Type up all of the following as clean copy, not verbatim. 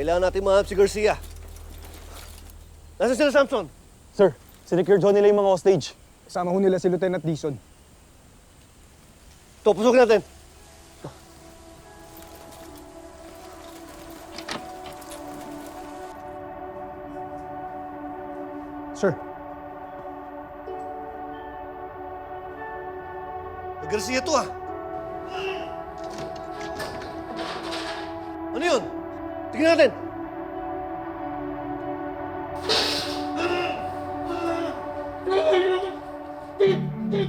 Kailangan natin mahanap si Garcia. Nasaan sila, Samson? Sir, sinecure ho nila yung mga hostage. Kasama ho nila si Lieutenant Dizon. Ito, pusukin natin. Sir, Garcia to ah. Ano yun? Tingnan natin.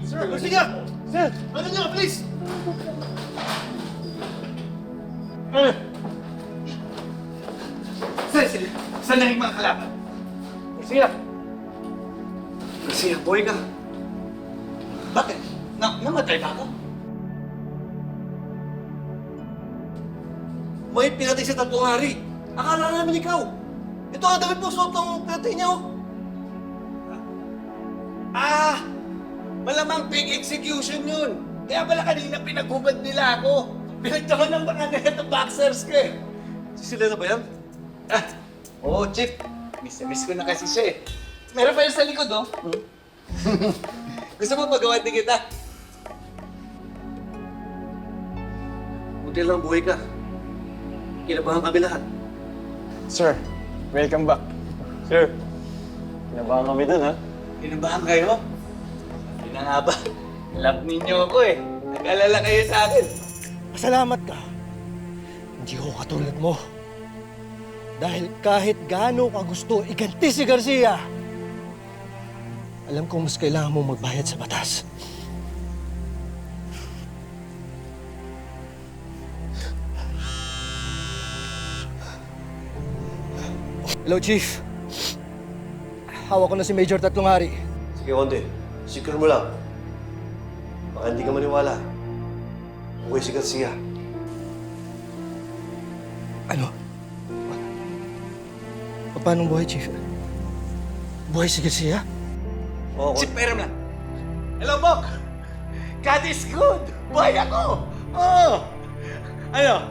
Sir! Garcia! Sir! Ano nyo, please! Saan na yung mga kalaban? Garcia! Garcia, boy ka. Bakit? Namatay ba ako? May pinatay sa tatlong hari. Akala namin ikaw. Ito ang damit mo suot ng pinatay niya, oh. Ah! Malamang big execution yun. Kaya pala kanina pinaghubad nila ako. Pinagtaman ng mga net ng boxers ko eh. Sila na ba yan? Ah, oo, Chief. Miss na miss ko na kasi siya eh. Meron pa yun sa likod, oh. Gusto mo pagawa din kita? Buti lang buhay ka. Kinabahan kami lahat. Sir, welcome back. Sir, kinabahan kami dun, ha? Kinabahan kayo? Hindi na nga ba? Love ninyo ako eh. Nag-alala kayo sa akin. Pasalamat ka. Hindi ako katulad mo. Dahil kahit gaano ka gusto iganti si Garcia, alam kong mas kailangan mo magbayad sa batas. Hello, Chief. Hawak ko na si Major Tatlong Hari. Sige, Konde. Secure mo lang. Baka hindi ka maniwala. Buhay si Garcia. Ano? Paano buhay, Chief? Buhay si Garcia? Oo, Chief, pera lang. Hello, Bok! God is good! Buhay ako! Oo! Ano?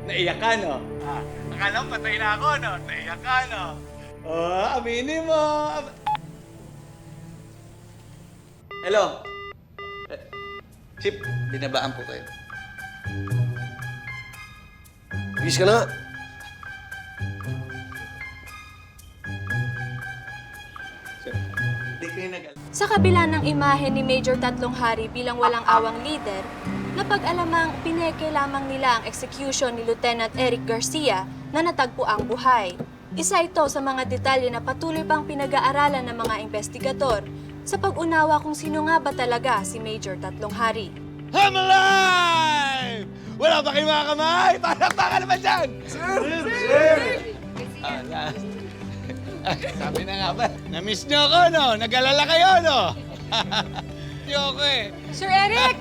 Naiyak ka, no? Ah, akala mo patay na ako, no? Naiyak ka, no? Oh, aminin mo! Hello? Chief, binabaan po kayo. Bis ka na. Hindi kayo nag- Sa kabila ng imahe ni Major Tatlong Hari bilang walang awang leader, napag-alamang pineke lamang nila ang execution ni Lieutenant Eric Garcia na natagpo ang buhay. Isa ito sa mga detalye na patuloy pang pinag-aaralan ng mga investigador sa pag-unawa kung sino nga ba talaga si Major Tatlong Hari. I'm alive! Wala ba kayong mga kamay? Palakpakan naman dyan! Sir! Sabi na nga ba, na-miss niyo ako, no? Nag-alala kayo, no? Niyo ako eh. Sir Eric!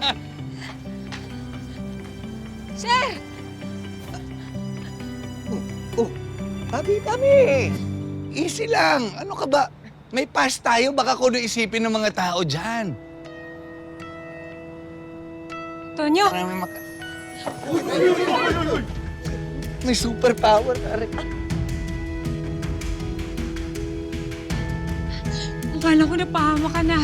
Sir! Tabi! Easy lang. Ano ka ba? May pass tayo, baka kung ano isipin ng mga tao dyan. Tonyo! May superpower ka rin. Akala ko napahama ka na.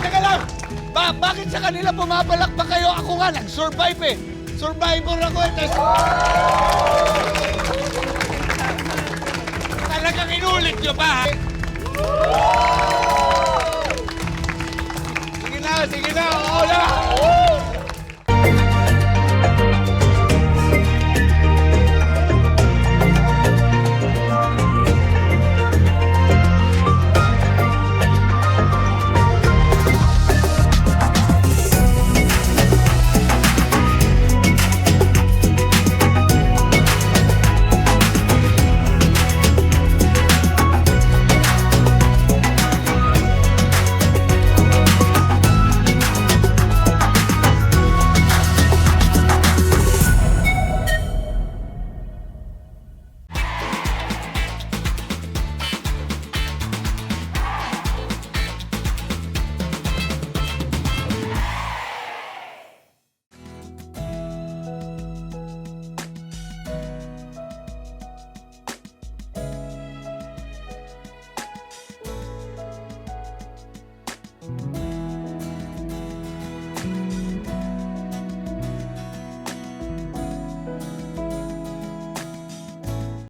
Teka lang! Bakit sa kanila pumapalakpak kayo? Ako nga, nag-survive eh. Survivor ako eh. Talagang inulit nyo pa, ha? Sige na! Oo na!